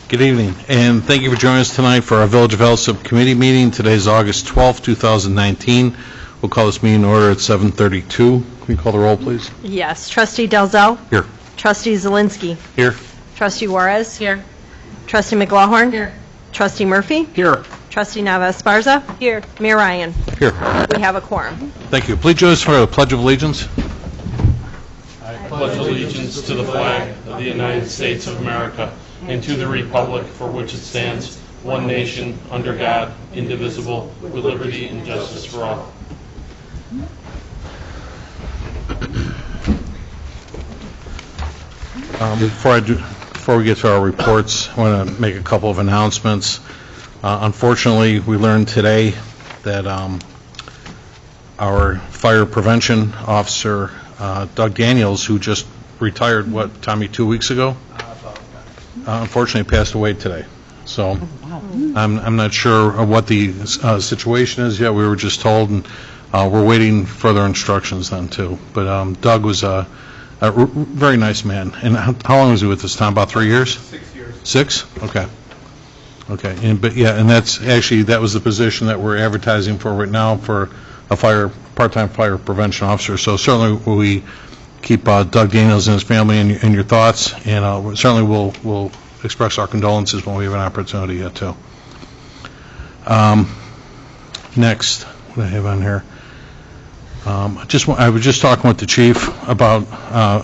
Good evening, and thank you for joining us tonight for our Village of Alsip Committee meeting. Today is August 12, 2019. We'll call this meeting in order at 7:32. Can you call the roll, please? Yes. Trustee Dalzell? Here. Trustee Zielinski? Here. Trustee Juarez? Here. Trustee McLaughlin? Here. Trustee Murphy? Here. Trustee Nava Esparza? Here. Mayor Ryan? Here. We have a quorum. Thank you. Please join us for the Pledge of Allegiance. I pledge allegiance to the flag of the United States of America and to the republic for which it stands, one nation, under God, indivisible, with liberty and justice for all. Before we get to our reports, I want to make a couple of announcements. Unfortunately, we learned today that our fire prevention officer, Doug Daniels, who just retired, Tommy, 2 weeks ago? Unfortunately passed away today. So I'm not sure what the situation is yet. We were just told, and we're waiting further instructions then, too. But Doug was a very nice man. And how long was he with us, Tom? About 3 years? 6 years. 6? Okay. Okay. And that was the position that we're advertising for right now for a part-time fire prevention officer. So certainly we keep Doug Daniels and his family in your thoughts, and certainly we'll express our condolences when we have an opportunity yet too. Next, what do I have on here? I was just talking with the chief about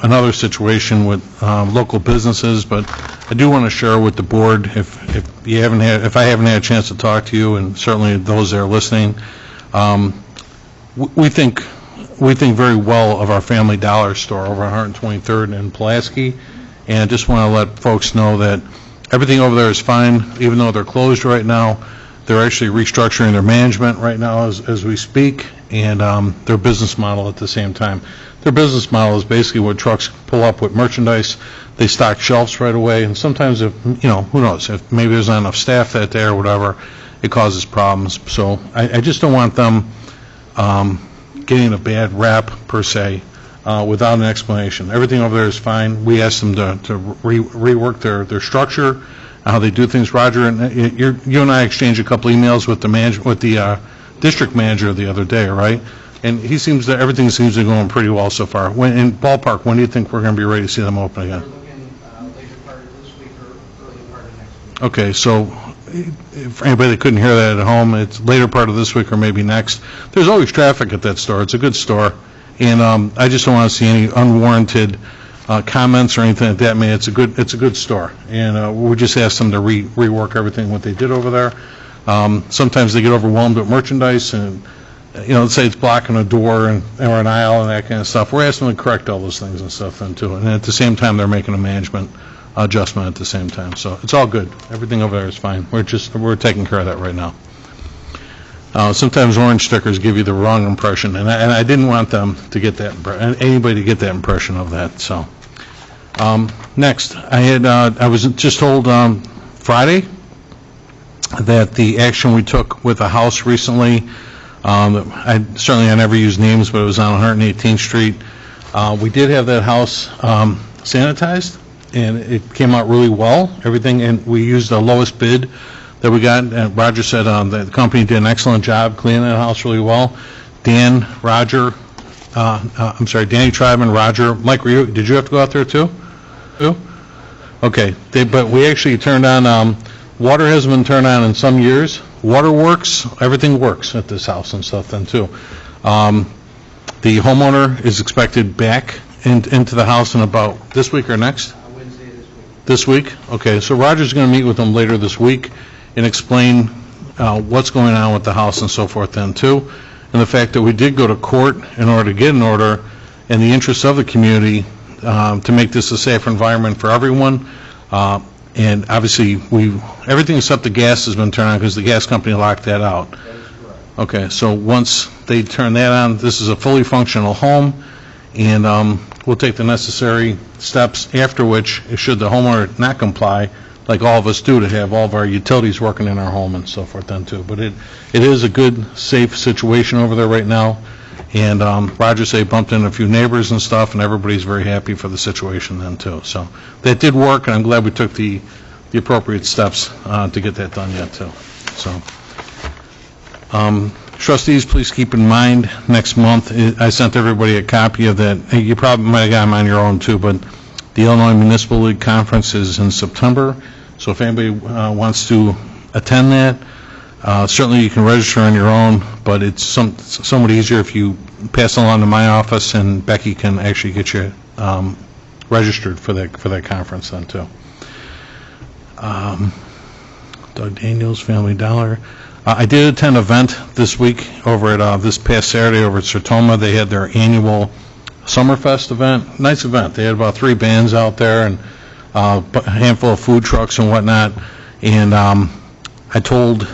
another situation with local businesses, but I do want to share with the board, if I haven't had a chance to talk to you, and certainly those that are listening, we think very well of our Family Dollar store over 123rd and Pulaski, and I just want to let folks know that everything over there is fine, even though they're closed right now. They're actually restructuring their management right now as we speak, and their business model at the same time. Their business model is basically when trucks pull up with merchandise, they stock shelves right away, and sometimes if, who knows, if maybe there's not enough staff that day or whatever, it causes problems. So I just don't want them getting a bad rap, per se, without an explanation. Everything over there is fine. We asked them to rework their structure, how they do things. Roger, and you and I exchanged a couple emails with the district manager the other day, right? And everything seems to be going pretty well so far. In ballpark, when do you think we're going to be ready to see them open again? We're looking later part of this week or early part of next week. Okay, so for anybody that couldn't hear that at home, it's later part of this week or maybe next. There's always traffic at that store. It's a good store, and I just don't want to see any unwarranted comments or anything like that. I mean, it's a good store, and we just asked them to rework everything what they did over there. Sometimes they get overwhelmed with merchandise, and let's say it's blocking a door or an aisle and that kind of stuff. We're asking them to correct all those things and stuff then too, and at the same time they're making a management adjustment at the same time. So it's all good. Everything over there is fine. We're taking care of that right now. Sometimes orange stickers give you the wrong impression, and I didn't want them to get anybody to get that impression of that. So next, I was just told Friday that the action we took with a house recently, I never use names, but it was on 118th Street. We did have that house sanitized, and it came out really well, everything, and we used the lowest bid that we got, and Roger said the company did an excellent job cleaning that house really well. Danny Tribe, Roger, Mike, did you have to go out there too? Okay, but we actually turned on, water hasn't been turned on in some years. Water works, everything works at this house and stuff then too. The homeowner is expected back into the house in about this week or next? Wednesday this week. This week? Okay, so Roger's going to meet with them later this week and explain what's going on with the house and so forth then too. And the fact that we did go to court in order to get an order in the interest of the community to make this a safer environment for everyone. And obviously, everything except the gas has been turned on because the gas company locked that out. That is correct. Okay, so once they turn that on, this is a fully functional home, and we'll take the necessary steps after which, should the homeowner not comply, like all of us do, to have all of our utilities working in our home and so forth then too. But it is a good, safe situation over there right now, And Roger say bumped into a few neighbors and stuff, and everybody's very happy for the situation then, too. So that did work, and I'm glad we took the appropriate steps to get that done yet, too. So, trustees, please keep in mind, next month, I sent everybody a copy of that. You probably might have got them on your own, too, but the Illinois Municipal League Conference is in September. So if anybody wants to attend that, certainly you can register on your own, but it's somewhat easier if you pass it along to my office, and Becky can actually get you registered for that conference then, too. Doug Daniels, Family Dollar. I did attend an event this week over at, this past Saturday over at Sertoma. They had their annual Summerfest event. Nice event. They had about 3 bands out there and a handful of food trucks and whatnot. And I told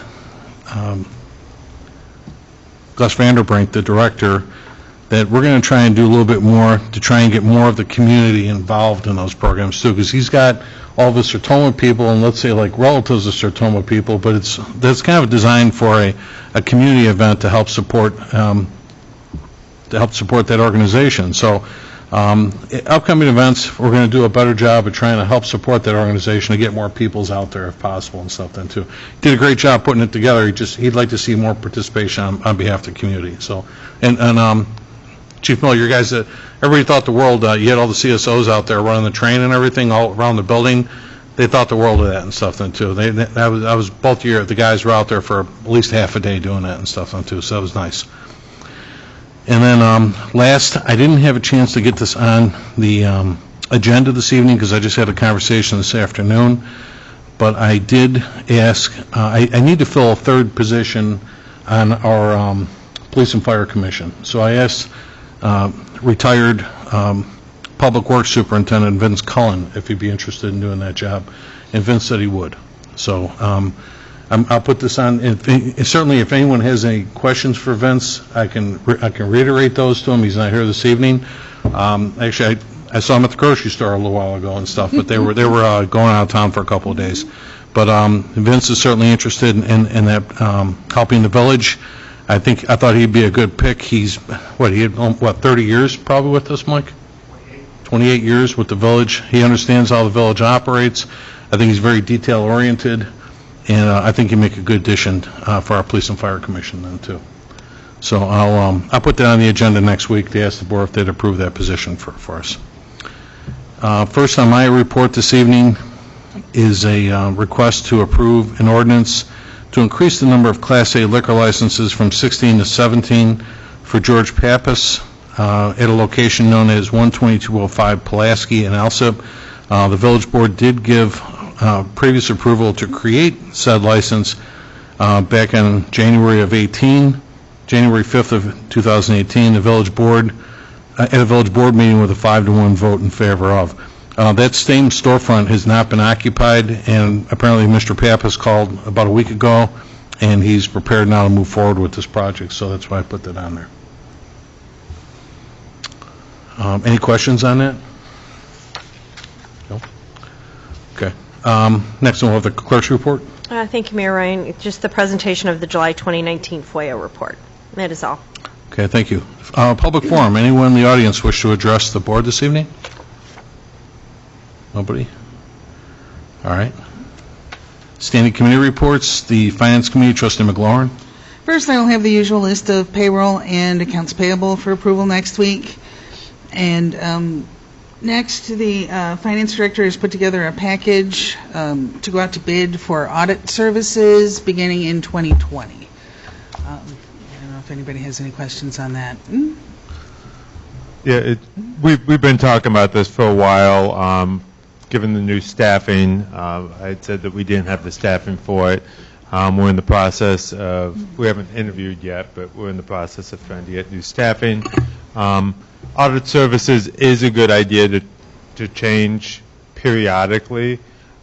Gus Vanderbrink, the director, that we're going to try and do a little bit more to try and get more of the community involved in those programs too, because he's got all the Sertoma people and let's say like relatives of Sertoma people, but that's kind of designed for a community event to help support that organization. So upcoming events, we're going to do a better job of trying to help support that organization to get more peoples out there if possible and stuff then too. Did a great job putting it together. He'd like to see more participation on behalf of the community. So, and Chief Miller, your guys, everybody thought the world, you had all the CSOs out there running the train and everything all around the building. They thought the world of that and stuff then too. I was both the guys were out there for at least half a day doing that and stuff then too, so that was nice. And then last, I didn't have a chance to get this on the agenda this evening because I just had a conversation this afternoon, but I did ask, I need to fill a 3rd position on our Police and Fire Commission. So I asked retired Public Works Superintendent Vince Cullen if he'd be interested in doing that job, and Vince said he would. So I'll put this on. Certainly, if anyone has any questions for Vince, I can reiterate those to him. He's not here this evening. Actually, I saw him at the grocery store a little while ago and stuff, but they were going out of town for a couple of days. But Vince is certainly interested in that helping the village. I thought he'd be a good pick. He had 30 years probably with us, Mike? 28 years with the village. He understands how the village operates. I think he's very detail oriented. And I think you make a good addition for our Police and Fire Commission then, too. So I'll put that on the agenda next week to ask the board if they'd approve that position for us. First on my report this evening is a request to approve an ordinance to increase the number of Class A liquor licenses from 16 to 17 for George Pappas at a location known as 12205 Pulaski in Alsip. The village board did give previous approval to create said license back in January 5th of 2018, the village board, at a village board meeting with a 5-to-1 vote in favor of. That same storefront has not been occupied, and apparently Mr. Pappas called about a week ago, and he's prepared now to move forward with this project, so that's why I put that on there. Any questions on that? No? Okay. Next one, we'll have the clerk's report. Thank you, Mayor Ryan. Just the presentation of the July 2019 FOIA report. That is all. Okay, thank you. Public forum. Anyone in the audience wish to address the board this evening? Nobody? All right. Standing committee reports. The Finance Committee, Trustee McLaurin. First, I will have the usual list of payroll and accounts payable for approval next week. And next, the Finance Director has put together a package to go out to bid for audit services beginning in 2020. I don't know if anybody has any questions on that. Yeah, we've been talking about this for a while. Given the new staffing, I had said that we didn't have the staffing for it. We're in the process of, we haven't interviewed yet, but we're in the process of trying to get new staffing. Audit services is a good idea to change periodically.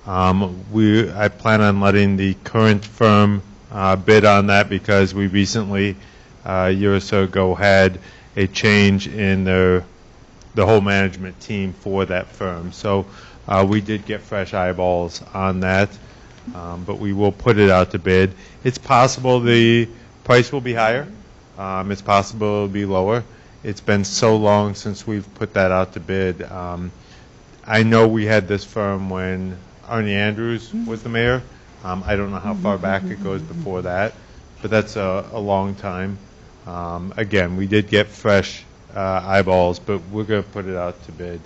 I plan on letting the current firm bid on that because we recently, a year or so ago, had a change in the whole management team for that firm. So we did get fresh eyeballs on that, but we will put it out to bid. It's possible the price will be higher, It's possible it'll be lower. It's been so long since we've put that out to bid. I know we had this firm when Arnie Andrews was the mayor. I don't know how far back it goes before that, but that's a long time. Again, we did get fresh eyeballs, but we're going to put it out to bid.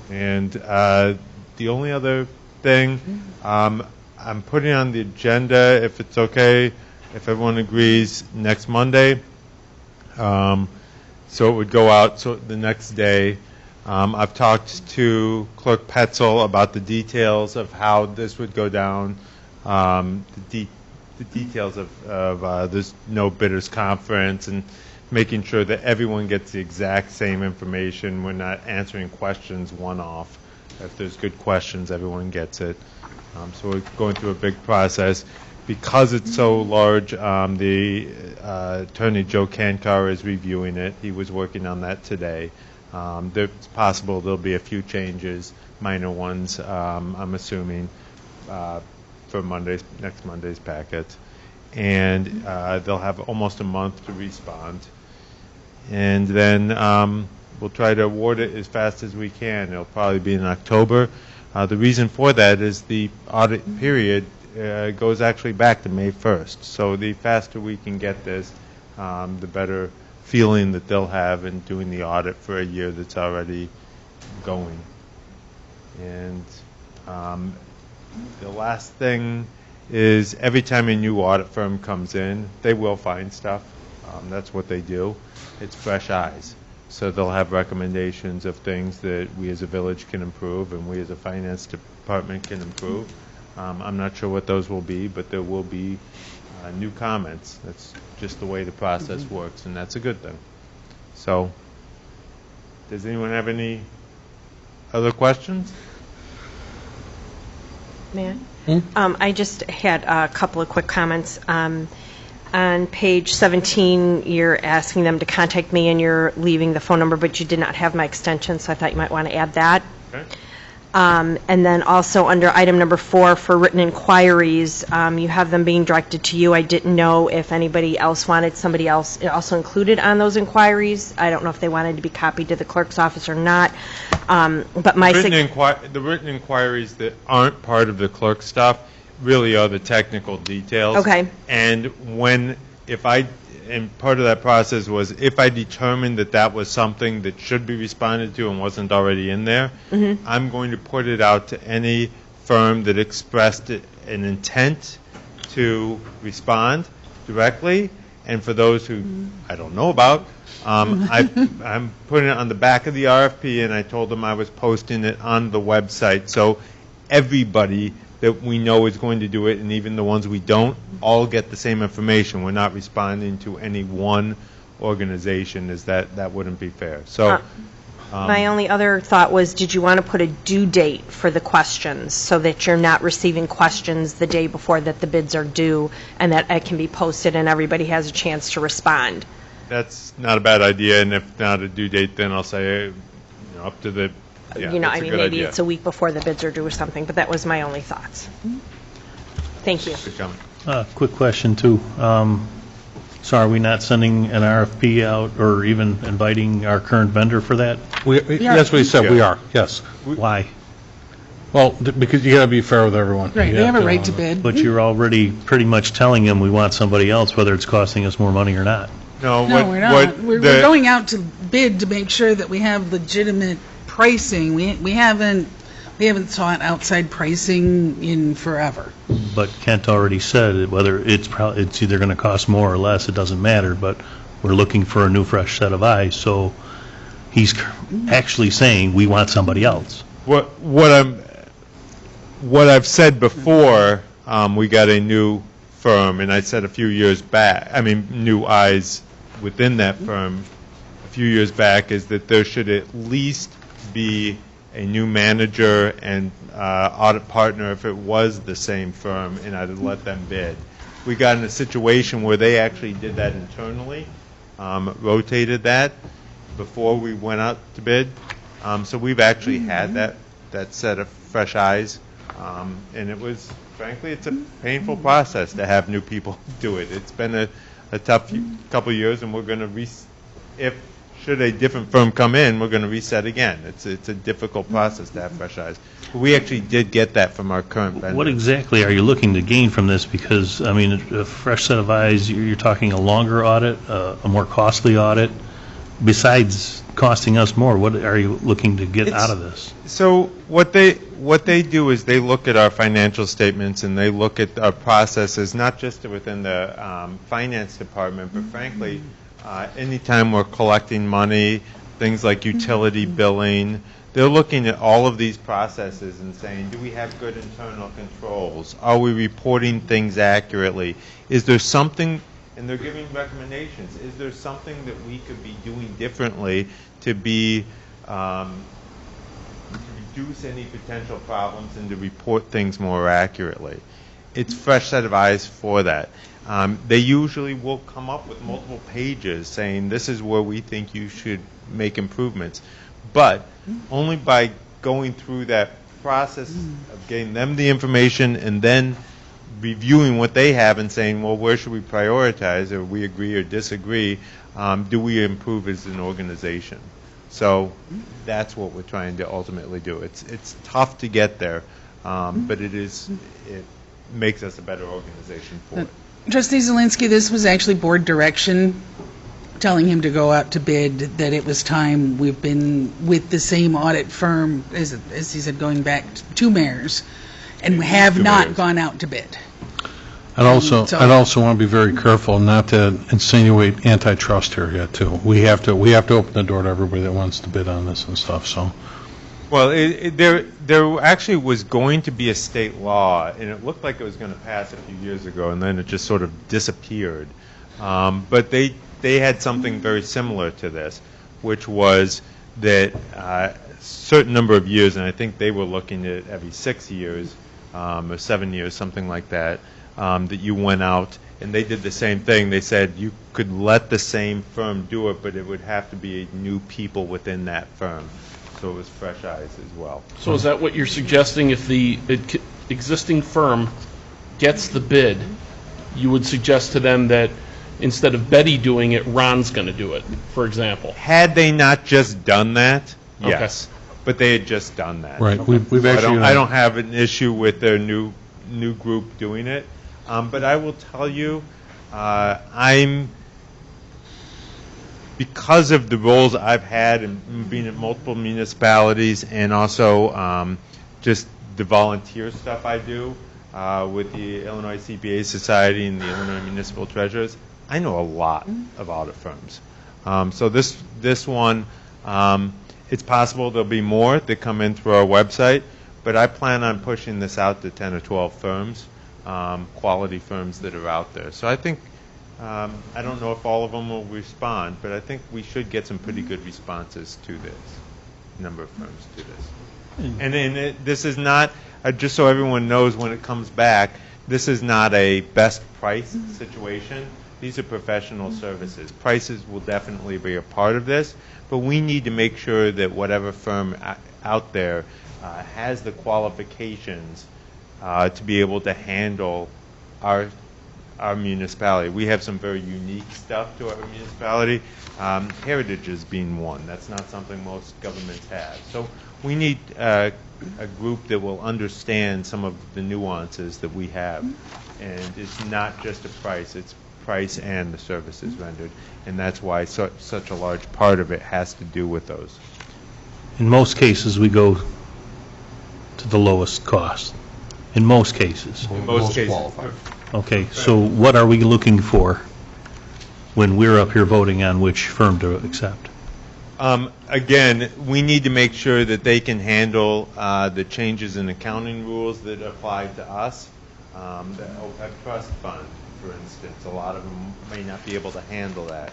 And the only other thing, I'm putting on the agenda, if it's okay, if everyone agrees, next Monday. So it would go out the next day. I've talked to Clerk Petzel about the details of how this would go down, the details of this no bidders conference, and making sure that everyone gets the exact same information. We're not answering questions one-off. If there's good questions, everyone gets it. So we're going through a big process. Because it's so large, the attorney Joe Kankar is reviewing it. He was working on that today. It's possible there'll be a few changes, minor ones, I'm assuming, for next Monday's packet. And they'll have almost a month to respond. And then we'll try to award it as fast as we can. It'll probably be in October. The reason for that is the audit period goes actually back to May 1st. So the faster we can get this, the better feeling that they'll have in doing the audit for a year that's already going. And the last thing is every time a new audit firm comes in, they will find stuff. That's what they do. It's fresh eyes. So they'll have recommendations of things that we as a village can improve and we as a finance department can improve. I'm not sure what those will be, but there will be new comments. That's just the way the process works, and that's a good thing. So, does anyone have any other questions? May I? I just had a couple of quick comments. On page 17, you're asking them to contact me, and you're leaving the phone number, but you did not have my extension, so I thought you might want to add that. Okay. And then also under item number 4 for written inquiries, you have them being directed to you. I didn't know if anybody else wanted somebody else also included on those inquiries. I don't know if they wanted to be copied to the clerk's office or not. But my the written inquiries that aren't part of the clerk stuff really are the technical details. Okay. And and part of that process was if I determined that that was something that should be responded to and wasn't already in there, I'm going to put it out to any firm that expressed an intent to respond directly. And for those who I don't know about, I'm putting it on the back of the RFP, and I told them I was posting it on the website. So everybody that we know is going to do it, and even the ones we don't, all get the same information. We're not responding to any one organization, as that wouldn't be fair. So, my only other thought was, did you want to put a due date for the questions so that you're not receiving questions the day before that the bids are due, and that it can be posted and everybody has a chance to respond? That's not a bad idea, and if not a due date, then I'll say up to the. Yeah, I mean, maybe it's a week before the bids are due or something, but that was my only thoughts. Thank you. Good comment. Quick question, too. So are we not sending an RFP out or even inviting our current vendor for that? That's what he said, we are, yes. Why? Well, because you got to be fair with everyone. Right, they have a right to bid. But you're already pretty much telling them we want somebody else, whether it's costing us more money or not. No, we're not. We're going out to bid to make sure that we have legitimate pricing. We haven't sought outside pricing in forever. But Kent already said whether it's either going to cost more or less, it doesn't matter, but we're looking for a new fresh set of eyes, so he's actually saying we want somebody else. What I've said before, we got a new firm, and I said a few years back, new eyes within that firm a few years back, is that there should at least be a new manager and audit partner if it was the same firm, and I'd let them bid. We got in a situation where they actually did that internally, rotated that before we went out to bid. So we've actually had that set of fresh eyes, and it was, frankly, it's a painful process to have new people do it. It's been a tough couple of years, and we're going to should a different firm come in, we're going to reset again. It's a difficult process to have fresh eyes. But we actually did get that from our current vendor. What exactly are you looking to gain from this? Because, I mean, a fresh set of eyes, you're talking a longer audit, a more costly audit. Besides costing us more, what are you looking to get out of this? So what they do is they look at our financial statements and they look at our processes, not just within the finance department, but frankly, anytime we're collecting money, things like utility billing, they're looking at all of these processes and saying, do we have good internal controls? Are we reporting things accurately? Is there something, and they're giving recommendations, is there something that we could be doing differently to reduce any potential problems and to report things more accurately? It's fresh set of eyes for that. They usually will come up with multiple pages saying this is where we think you should make improvements. But only by going through that process of getting them the information and then reviewing what they have and saying, well, where should we prioritize, or we agree or disagree, do we improve as an organization? So that's what we're trying to ultimately do. It's tough to get there, but it makes us a better organization for it. Trustee Zelinski, this was actually board direction telling him to go out to bid, that it was time. We've been with the same audit firm, as he said, going back 2 mayors, and we have not gone out to bid. I'd also want to be very careful not to insinuate antitrust here yet, too. We have to open the door to everybody that wants to bid on this and stuff, so. Well, there actually was going to be a state law, and it looked like it was going to pass a few years ago, and then it just sort of disappeared. But they had something very similar to this, which was that a certain number of years, and I think they were looking at every 6 years or 7 years, something like that, that you went out, and they did the same thing. They said you could let the same firm do it, but it would have to be new people within that firm. So it was fresh eyes as well. So is that what you're suggesting? If the existing firm gets the bid, you would suggest to them that instead of Betty doing it, Ron's going to do it, for example? Had they not just done that, Okay. yes. But they had just done that. Right, we've So actually. I don't have an issue with their new group doing it. But I will tell you, because of the roles I've had in being at multiple municipalities and also just the volunteer stuff I do with the Illinois CPA Society and the Illinois Municipal Treasurers, I know a lot of audit firms. So this one, it's possible there'll be more that come in through our website, but I plan on pushing this out to 10 or 12 firms, quality firms that are out there. So I think, I don't know if all of them will respond, but I think we should get some pretty good responses to this, number of firms to this. And this is not, just so everyone knows when it comes back, this is not a best price situation. These are professional services. Prices will definitely be a part of this, but we need to make sure that whatever firm out there has the qualifications to be able to handle our municipality. We have some very unique stuff to our municipality. Heritage is being one. That's not something most governments have. So we need a group that will understand some of the nuances that we have. And it's not just a price, it's price and the services rendered. And that's why such a large part of it has to do with those. In most cases, we go to the lowest cost. In most cases. In most cases. Okay, so what are we looking for when we're up here voting on which firm to accept? Again, we need to make sure that they can handle the changes in accounting rules that apply to us. The OPEB trust fund, for instance, a lot of them may not be able to handle that.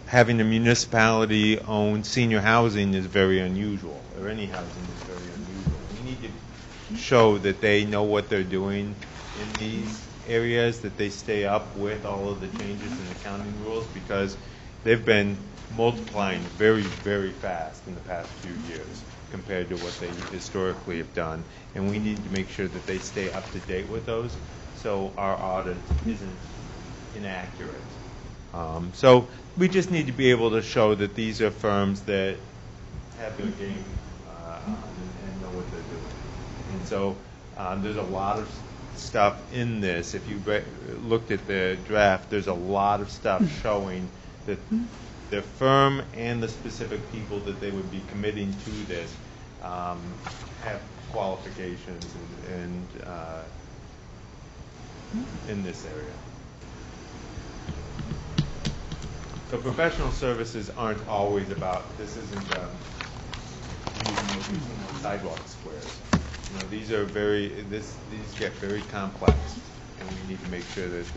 Having a municipality own senior housing is very unusual, or any housing is very unusual. We need to show that they know what they're doing in these areas, that they stay up with all of the changes in accounting rules, because they've been multiplying very, very fast in the past few years compared to what they historically have done. And we need to make sure that they stay up to date with those, so our audit isn't inaccurate. So we just need to be able to show that these are firms that have their game on and know what they're doing. And so there's a lot of stuff in this. If you looked at the draft, there's a lot of stuff showing that the firm and the specific people that they would be committing to this have qualifications and in this area. So professional services aren't always about, this isn't using sidewalk squares. You know, these are these get very complex, and we need to make sure that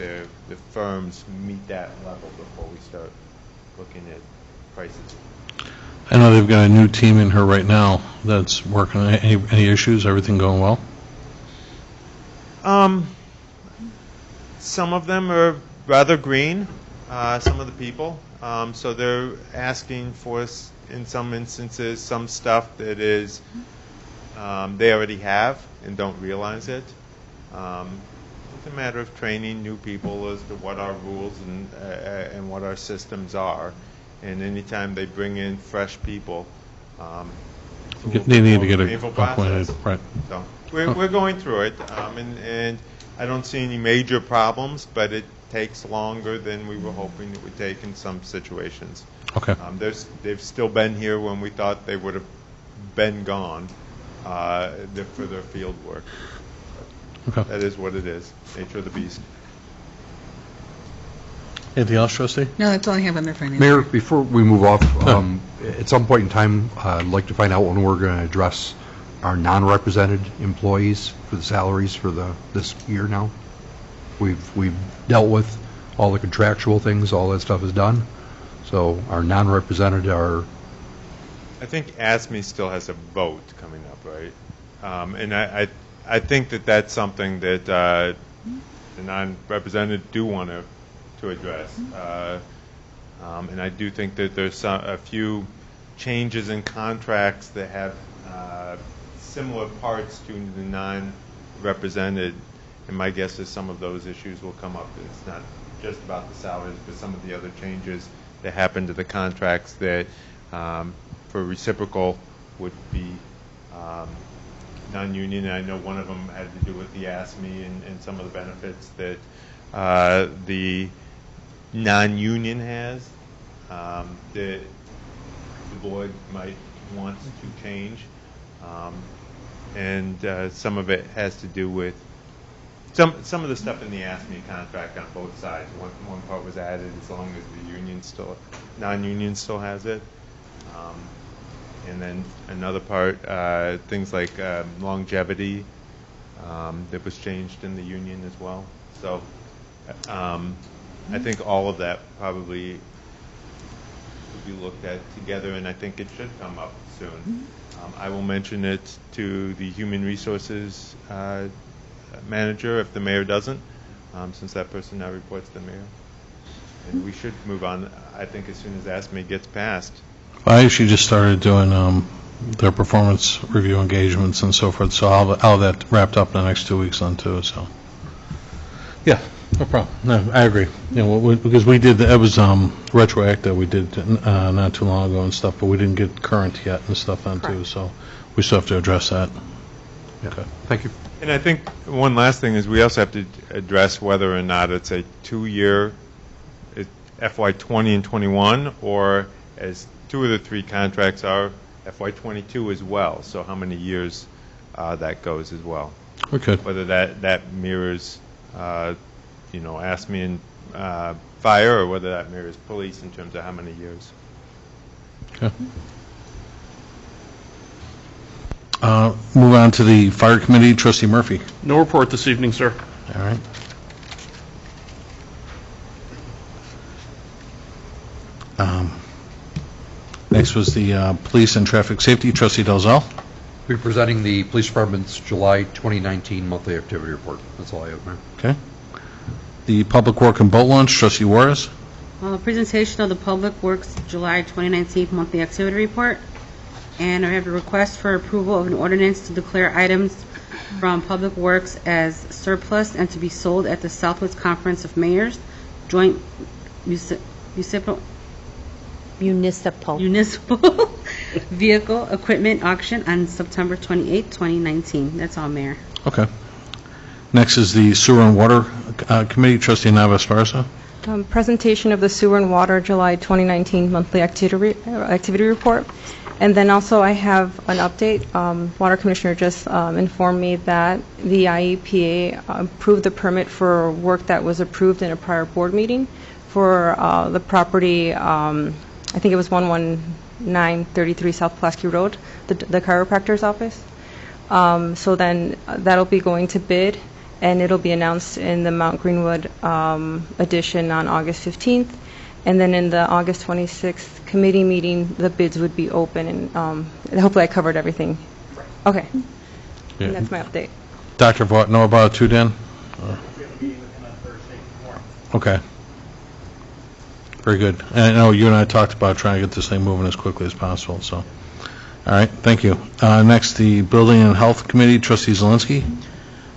the firms meet that level before we start looking at prices. I know they've got a new team in here right now that's working. Any issues? Everything going well? Some of them are rather green, some of the people. So they're asking for us, in some instances, some stuff that is they already have and don't realize it. It's a matter of training new people as to what our rules and what our systems are. And anytime they bring in fresh people, They need to get painful appointed, process. right? So we're going through it, and I don't see any major problems, but it takes longer than we were hoping it would take in some situations. Okay. They've still been here when we thought they would have been gone for their field work. Okay. That is what it is, nature of the beast. Anything else, trustee? No, that's all I have under finance. Mayor, before we move off, at some point in time, I'd like to find out when we're going to address our non-represented employees for the salaries for this year now. We've dealt with all the contractual things, all that stuff is done. So our non-represented are, I think ASME still has a vote coming up, right? And I think that's something that the non-represented do want to address. And I do think that there's a few changes in contracts that have similar parts to the non-represented, and my guess is some of those issues will come up. It's not just about the salaries, but some of the other changes that happen to the contracts that for reciprocal would be non-union. And I know one of them had to do with the ASME and some of the benefits that the non-union has that the board might want to change. And some of it has to do with some of the stuff in the ASME contract on both sides. One part was added as long as the non-union still has it. And then another part, things like longevity, that was changed in the union as well. So I think all of that probably would be looked at together, and I think it should come up soon. I will mention it to the Human Resources manager if the mayor doesn't, since that person now reports to the mayor. And we should move on, I think, as soon as ASME gets passed. I actually just started doing their performance review engagements and so forth, so I'll have that wrapped up in the next 2 weeks on too, so. Yeah, no problem. No, I agree. You know, because we did, that was retroactive, we did not too long ago and stuff, but we didn't get current yet and stuff on too, so we still have to address that. yeah. Okay. Thank you. And I think one last thing is we also have to address whether or not it's a 2-year FY20 and 21, or as 2 of the 3 contracts are FY22 as well. So how many years that goes as well. Okay. Whether that mirrors, ASME and fire, or whether that mirrors police in terms of how many years. Okay. Move on to the Fire Committee. Trustee Murphy. No report this evening, sir. All right. Next was the Police and Traffic Safety. Trustee Dalzell. We'll be presenting the Police Department's July 2019 monthly activity report. That's all I have, Mayor. Okay. The Public Work and Boat Launch. Trustee Juarez. Presentation of the Public Works July 2019 monthly activity report. And I have a request for approval of an ordinance to declare items from Public Works as surplus and to be sold at the Southwest Conference of Mayors joint municipal Municipal. vehicle equipment auction on September 28, 2019. That's all, Mayor. Okay. Next is the Sewer and Water Committee, trustee Nava Esparza. Presentation of the Sewer and Water July 2019 monthly activity report. And then also I have an update. Water Commissioner just informed me that the IEPA approved the permit for work that was approved in a prior board meeting for the property, I think it was 11933 South Pulaski Road, the chiropractor's office. So then that'll be going to bid, and it'll be announced in the Mount Greenwood edition on August 15th. And then in the August 26th committee meeting, the bids would be open, and hopefully I covered everything. Okay. Yeah. And that's my update. Dr. Vaught know about it too, Dan? Okay. Very good. And I know you and I talked about trying to get this thing moving as quickly as possible, so. All right, thank you. Next, the Building and Health Committee, trustee Zelinski.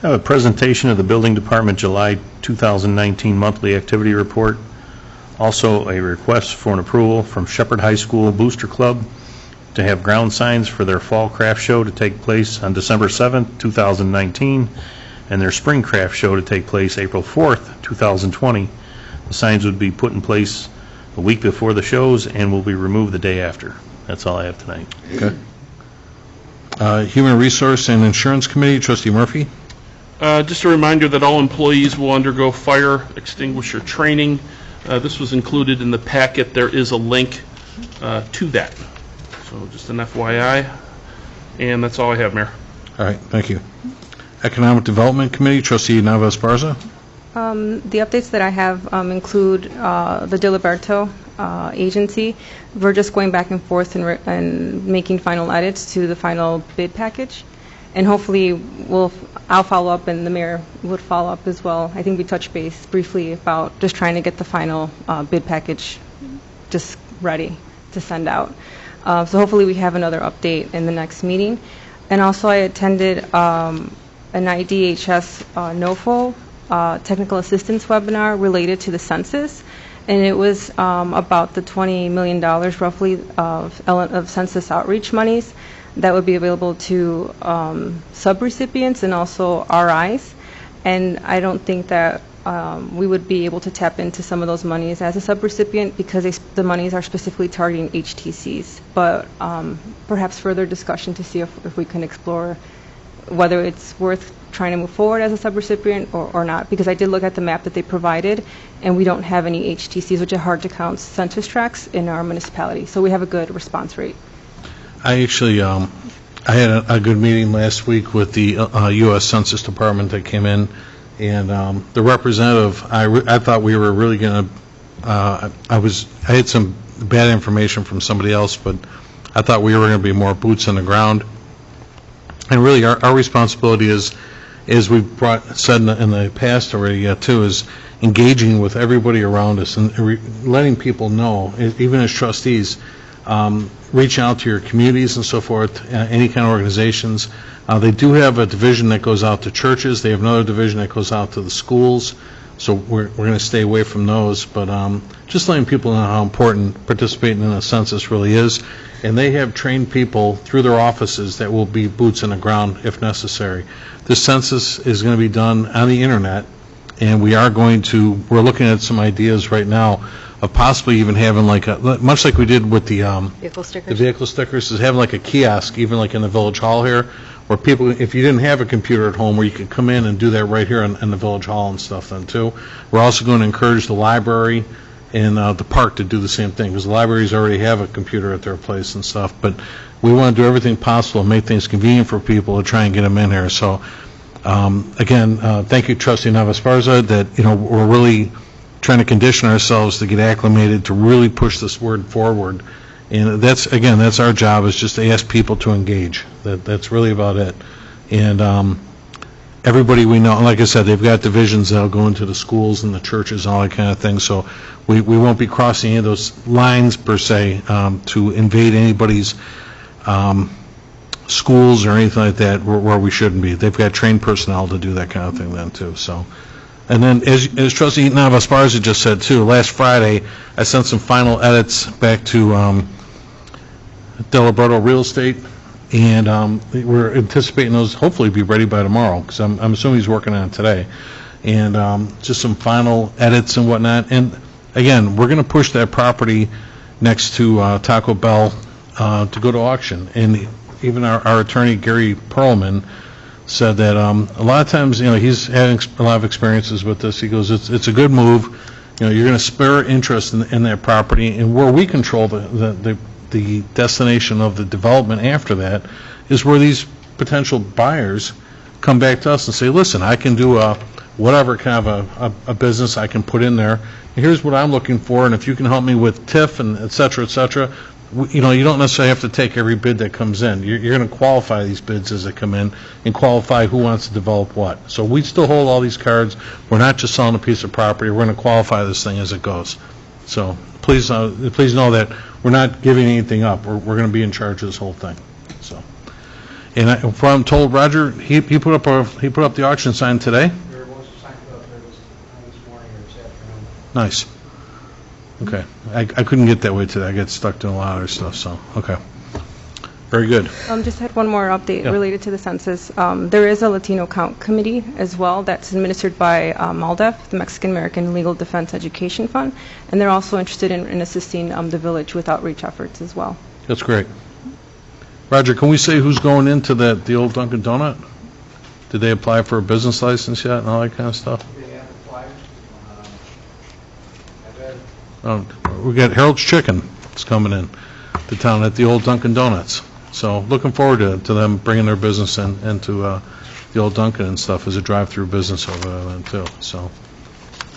I have a presentation of the Building Department July 2019 monthly activity report. Also, a request for an approval from Shepherd High School Booster Club to have ground signs for their fall craft show to take place on December 7th, 2019, and their spring craft show to take place April 4th, 2020. The signs would be put in place a week before the shows and will be removed the day after. That's all I have tonight. Okay. Human Resource and Insurance Committee, trustee Murphy. Just a reminder that all employees will undergo fire extinguisher training. This was included in the packet. There is a link to that. So just an FYI. And that's all I have, Mayor. All right, thank you. Economic Development Committee, trustee Nava Esparza. The updates that I have include the Diliberto agency. We're just going back and forth and making final edits to the final bid package. And hopefully I'll follow up and the mayor would follow up as well. I think we touched base briefly about just trying to get the final bid package just ready to send out. So hopefully we have another update in the next meeting. And also I attended an IDHS NOFO technical assistance webinar related to the census, and it was about the $20 million roughly of census outreach monies that would be available to subrecipients and also RIs. And I don't think that we would be able to tap into some of those monies as a subrecipient because the monies are specifically targeting HTCs. But perhaps further discussion to see if we can explore whether it's worth trying to move forward as a subrecipient or not, because I did look at the map that they provided, and we don't have any HTCs, which are hard to count census tracts in our municipality. So we have a good response rate. I actually, I had a good meeting last week with the U.S. Census Department that came in, and the representative, I thought we were really going to, I had some bad information from somebody else, but I thought we were going to be more boots on the ground. And really, our responsibility is, as we've said in the past already, too, is engaging with everybody around us and letting people know, even as trustees, reaching out to your communities and so forth, any kind of organizations. They do have a division that goes out to churches. They have another division that goes out to the schools. So we're going to stay away from those. But just letting people know how important participating in a census really is. And they have trained people through their offices that will be boots on the ground if necessary. This census is going to be done on the internet, and we're looking at some ideas right now of possibly even having much like we did with the vehicle stickers, is having like a kiosk, even like in the village hall here, where people, if you didn't have a computer at home, where you could come in and do that right here in the village hall and stuff then too. We're also going to encourage the library and the park to do the same thing, because the libraries already have a computer at their place and stuff, but we want to do everything possible and make things convenient for people to try and get them in here. So again, thank you, trustee Navasparza, that we're really trying to condition ourselves to get acclimated to really push this word forward. And that's our job, is just to ask people to engage. That's really about it. And everybody we know, like I said, they've got divisions that'll go into the schools and the churches and all that kind of thing. So we won't be crossing any of those lines per se to invade anybody's schools or anything like that where we shouldn't be. They've got trained personnel to do that kind of thing then too. So And then, as Trustee Navas-Esparza just said, too, last Friday, I sent some final edits back to Deliberto Real Estate, and we're anticipating those hopefully be ready by tomorrow, because I'm assuming he's working on it today. And just some final edits and whatnot. And again, we're going to push that property next to Taco Bell to go to auction. And even our attorney, Gary Perlman, said that a lot of times, he's had a lot of experiences with this. He goes, it's a good move. You're going to spur interest in that property, and where we control the destination of the development after that is where these potential buyers come back to us and say, listen, I can do whatever kind of a business I can put in there. Here's what I'm looking for, and if you can help me with TIF and et cetera, you don't necessarily have to take every bid that comes in. You're going to qualify these bids as they come in and qualify who wants to develop what. So we still hold all these cards. We're not just selling a piece of property. We're going to qualify this thing as it goes. So please know that we're not giving anything up. We're going to be in charge of this whole thing. So, and from I'm told, Roger, he put up the auction sign today. There was a sign up there this morning or this afternoon. Nice. Okay. I couldn't get that way today. I got stuck doing a lot of other stuff, so, okay. Very good. Just had one more update related to the census. There is a Latino Count Committee as well that's administered by MALDEF, the Mexican American Legal Defense Education Fund, and they're also interested in assisting the village with outreach efforts as well. That's great. Roger, can we say who's going into the old Dunkin' Donut? Did they apply for a business license yet and all that kind of stuff? They have applied. We got Harold's Chicken that's coming in to town at the old Dunkin' Donuts. So looking forward to them bringing their business into the old Dunkin' and stuff as a drive-through business over there then too. So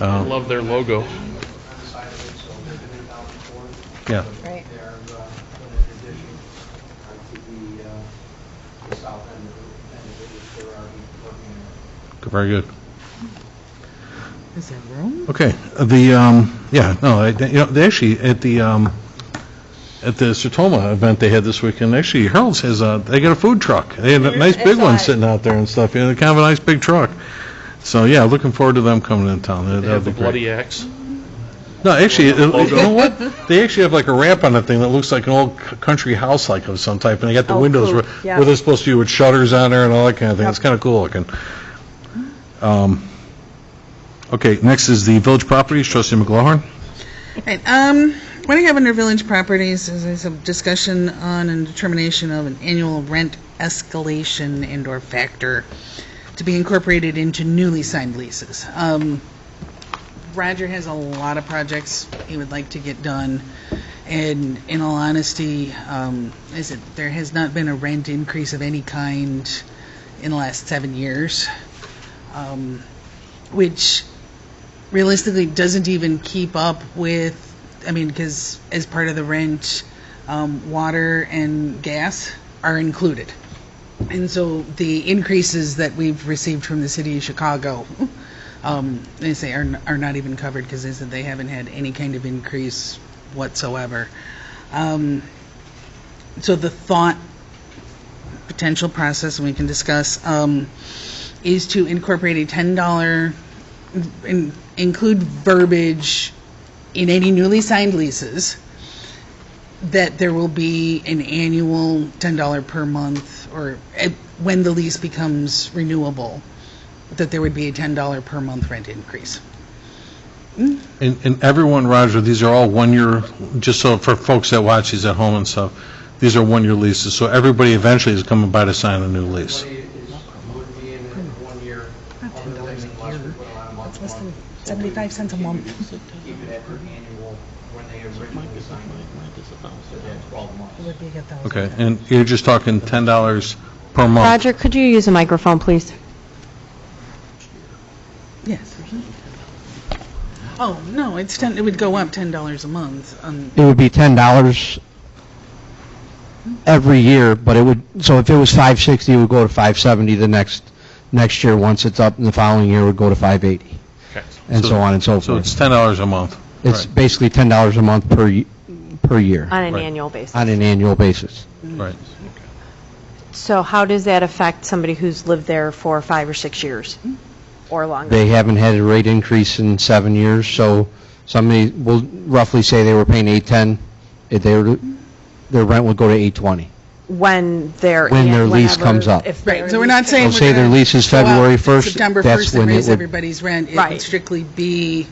I love their logo. On the side of it, so they've been in town before. yeah, Right. They are doing an addition to the south end of it. They're already working on it. very good. Is there room? Okay, they actually at the Sertoma event they had this weekend, actually Harold's they got a food truck. They had a nice big one sitting out there and stuff. Kind of a nice big truck. So yeah, looking forward to them coming in town. They have That'd be the bloody great. axe. No, actually, you know what? They actually have like a ramp on the thing that looks like an old country house like of some type, and they got the windows cool. where they're supposed to be with shutters on there and all that kind of thing. It's kind of cool looking. Okay, next is the village properties. Trustee McGlohan. Right, what I have under village properties is a discussion on and determination of an annual rent escalation and/or factor to be incorporated into newly signed leases. Roger has a lot of projects he would like to get done, and in all honesty, there has not been a rent increase of any kind in the last 7 years, which realistically doesn't even keep up with, because as part of the rent, water and gas are included. And so the increases that we've received from the city of Chicago, they say are not even covered because they said they haven't had any kind of increase whatsoever. So the thought, potential process, and we can discuss, is to incorporate a $10, include verbiage in any newly signed leases that there will be an annual $10 per month, or when the lease becomes renewable, that there would be a $10 per month rent increase. And everyone, Roger, these are all 1 year, just so for folks that watch these at home and stuff, these are 1 year leases, so everybody eventually is coming by to sign a new lease. Everybody would be in 1 year. Not $10 a year. That's Less than 75 cents a month. Keep it at their annual, when they originally signed it. So they had 12 months. It would be $1,000. Okay, and you're just talking $10 per month? Roger, could you use a microphone, please? Yes. Oh, no, it's it would go up $10 a month. It would be $10 every year, but so if it was $560, it would go to $570 the next year. Once it's up, and the following year would go to $580, and so on and so forth. So it's $10 a month? It's Right. basically $10 a month per year, On an Right. annual basis. on an annual basis. Right. So how does that affect somebody who's lived there for 5 or 6 years? or longer. They haven't had a rate increase in 7 years, so somebody will roughly say they were paying $810, their rent would go to $820. When their When their lease whenever- comes up. if their Right, so we're not lease- saying So we're say their gonna lease is go out February 1st, September that's 1st and when it raise would- everybody's rent. It Right. would strictly be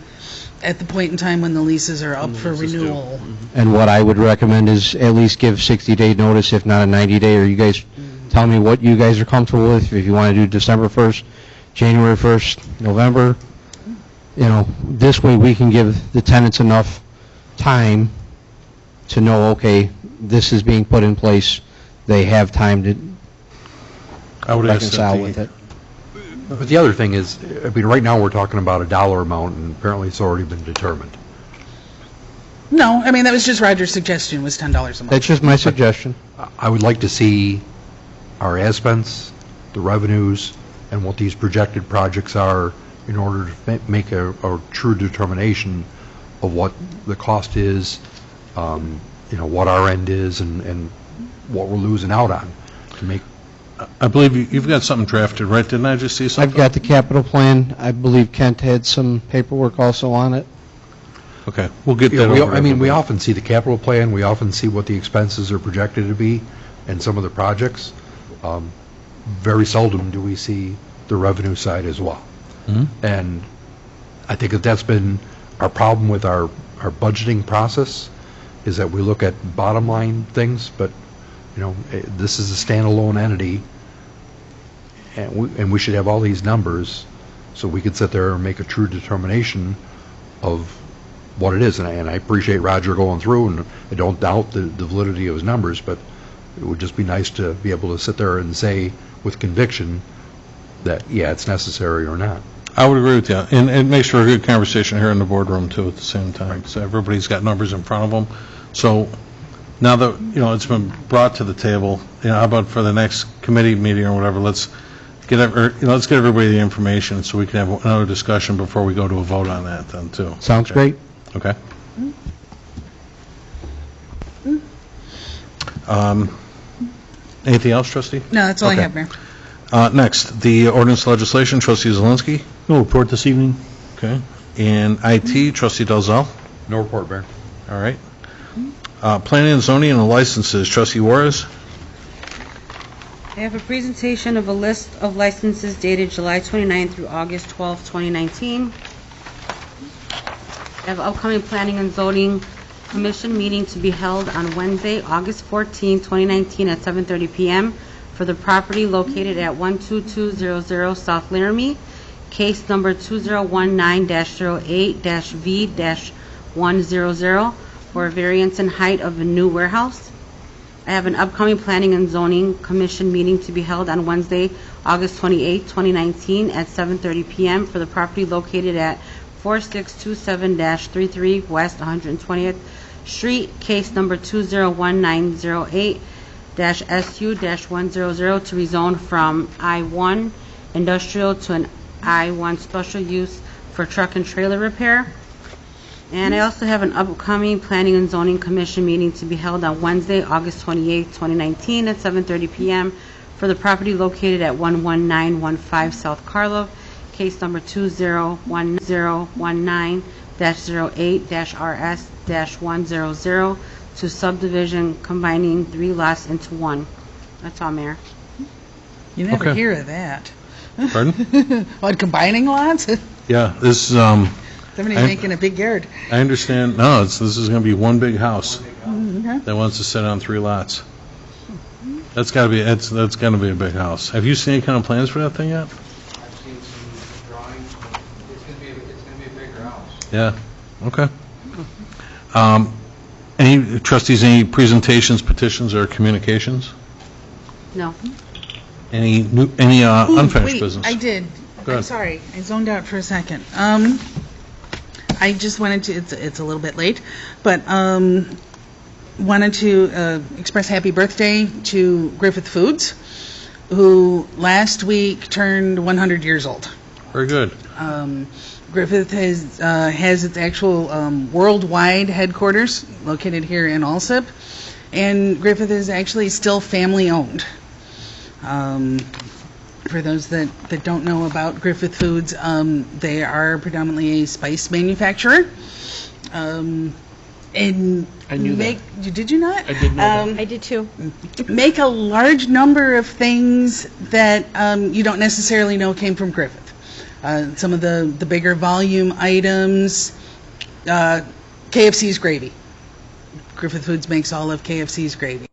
at the point in time when the leases are up for renewal. And what I would recommend is at least give 60-day notice, if not a 90-day, or you guys tell me what you guys are comfortable with, if you want to do December 1st, January 1st, November. You know, this way we can give the tenants enough time to know, okay, this is being put in place, they have time to I would ask that reconcile the- with it. But the other thing is, I mean, right now, we're talking about a dollar amount, and apparently it's already been determined. No, I mean, that was just Roger's suggestion, was $10 a month. That's just my suggestion. I would like to see our as-spents, the revenues, and what these projected projects are in order to make a true determination of what the cost is, you know, what our end is, and what we're losing out on to make. I believe you've got something drafted, right? Didn't I just see something? I've got the capital plan. I believe Kent had some paperwork also on it. Okay, we'll get Yeah, that over. I mean, we everybody. often see the capital plan, we often see what the expenses are projected to be in some of the projects. Very seldom do we see the revenue side as well. And I think that that's been our problem with our budgeting process, is that we look at bottom line things, but, you know, this is a standalone entity, and we should have all these numbers, so we could sit there and make a true determination of what it is. And I appreciate Roger going through, and I don't doubt the validity of his numbers, but it would just be nice to be able to sit there and say with conviction that, yeah, it's necessary or not. I would agree with you, and it makes for a good conversation here in the boardroom, too, at the same time, so everybody's got numbers in front of them. So now that, you know, it's been brought to the table, you know, how about for the next committee meeting or whatever, let's get everybody the information so we can have another discussion before we go to a vote on that then, too. Sounds great. Okay. Anything else, trustee? No, that's all I Okay. have, Mayor. Next, the ordinance legislation, trustee Zelinski. No report this evening? Okay. And IT, trustee Dalzell. No report, Mayor. All right. Planning and zoning and the licenses, trustee Juarez. I have a presentation of a list of licenses dated July 29 through August 12, 2019. I have upcoming Planning and Zoning Commission meeting to be held on Wednesday, August 14, 2019 at 7:30 p.m. for the property located at 12200 South Laramie, case number 2019-08-V-100 for a variance in height of a new warehouse. I have an upcoming Planning and Zoning Commission meeting to be held on Wednesday, August 28, 2019 at 7:30 p.m. for the property located at 4627-33 West 120th Street, case number 2019-08-SU-100 to rezone from I-1 industrial to an I-1 special use for truck and trailer repair. And I also have an upcoming Planning and Zoning Commission meeting to be held on Wednesday, August 28, 2019 at 7:30 p.m. for the property located at 11915 South Karlov, case number 2019-08-RS-100 to subdivision combining 3 lots into 1. That's all, Mayor. You never Okay. hear of that. Pardon? What, combining lots? Yeah, this is, Somebody I- making a big yard. I understand, no, this is going to be one big house that wants to sit on 3 lots. That's got to be, that's going to be a big house. Have you seen any kind of plans for that thing yet? I've seen some drawings, but it's gonna be a bigger house. Yeah, okay. Any, trustees, any presentations, petitions, or communications? No. Any unfinished business? I did. Go I'm ahead. sorry, I zoned out for a second. I just wanted to, it's a little bit late, but wanted to express happy birthday to Griffith Foods, who last week turned 100 years old. Very good. Griffith has its actual worldwide headquarters located here in Alsip, and Griffith is actually still family-owned. For those that don't know about Griffith Foods, they are predominantly a spice manufacturer. And I knew that. Did you not? I did know that. I did too. Make a large number of things that you don't necessarily know came from Griffith. Some of the bigger volume items, KFC's gravy. Griffith Foods makes all of KFC's gravy.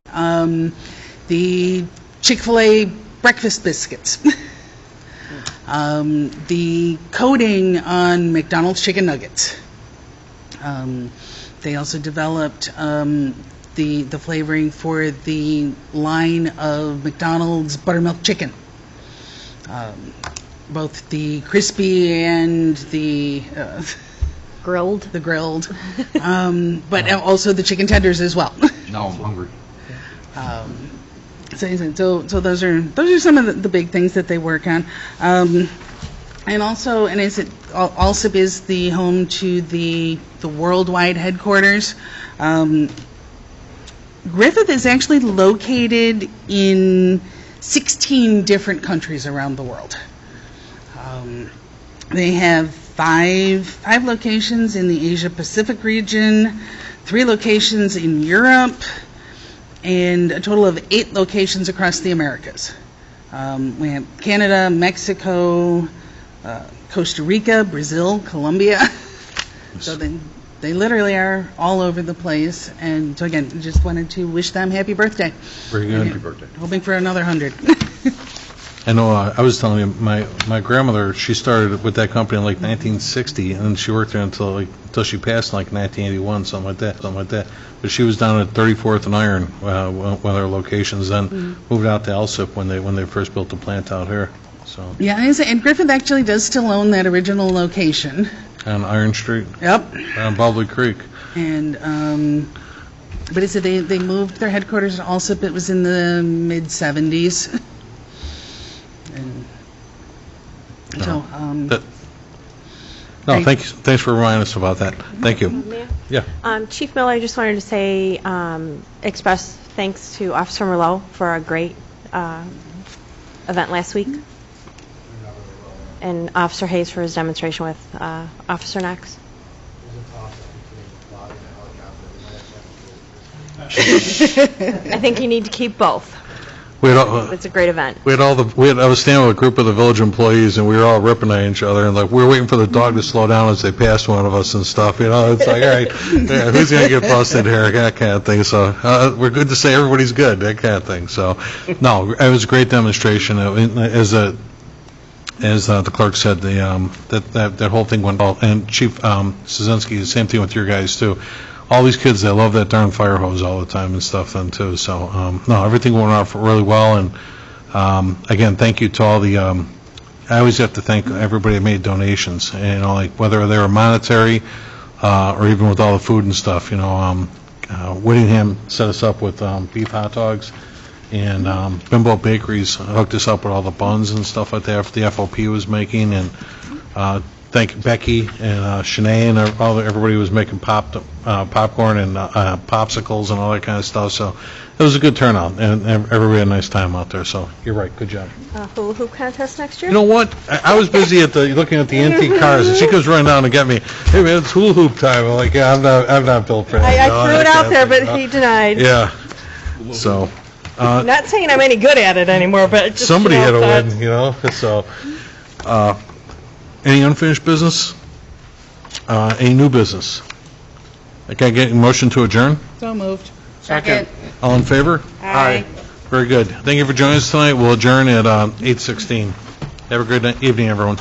The Chick-fil-A breakfast biscuits. The coating on McDonald's chicken nuggets. They also developed the flavoring for the line of McDonald's buttermilk chicken. Both the crispy and the Grilled. but also the chicken tenders as well. Now I'm hungry. So those are some of the big things that they work on. And also, Alsip is the home to the worldwide headquarters. Griffith is actually located in 16 different countries around the world. They have five locations in the Asia Pacific region, 3 locations in Europe, and a total of 8 locations across the Americas. We have Canada, Mexico, Costa Rica, Brazil, Colombia. So they literally are all over the place. And so again, just wanted to wish them happy birthday. Very good. Happy birthday. Hoping for another 100. I know, I was telling you, my grandmother, she started with that company in like 1960, and she worked there until she passed in like 1981, something like that. But she was down at 34th and Iron, one of their locations, then moved out to Alsip when they first built the plant out here. So Yeah, and Griffith actually does still own that original location. on Iron Street, Yep. on Baldwin Creek. And but it's they moved their headquarters to Alsip. It was in the mid '70s. And so No, Great. thanks for reminding us about that. Thank you. May I? Yeah. Chief Miller, I just wanted to say, express thanks to Officer Merlot for a great event last week, and Officer Hayes for his demonstration with Officer Knox. I think you need to keep both. It's a great event. I was standing with a group of the village employees, and we were all ripping at each other, and like we were waiting for the dog to slow down as they passed one of us and stuff. You know, it's like, all right, yeah, who's gonna get busted here? That kind of thing. So we're good to say everybody's good. That kind of thing. So, no, it was a great demonstration. As the clerk said, that whole thing went well. And Chief Szynski, the same thing with your guys too. All these kids, they love that darn fire hose all the time and stuff then too. So, no, everything went off really well. And again, thank you to all the, I always have to thank everybody that made donations, you know, like whether they were monetary or even with all the food and stuff, you know. Whittingham set us up with beef hot dogs, and Bimbo Bakeries hooked us up with all the buns and stuff like that the FOP was making, and thank Becky and Shanae and everybody who was making popcorn and popsicles and all that kind of stuff. So it was a good turnout, and everybody had a nice time out there. So you're right, good job. Hula hoop contest next year? You know what? I was busy looking at the antique cars, and she comes running down to get me. Hey man, it's hula hoop time. I'm like, yeah, I'm not built for that. I threw it out there, but he denied. Yeah. So. Not saying I'm any good at it anymore, but just, Somebody you know, had to win, you know. So. Any unfinished business? Any new business? Can I get a motion to adjourn? So moved. Second. All in favor? Aye. Very good. Thank you for joining us tonight. We'll adjourn at 8:16. Have a great evening, everyone.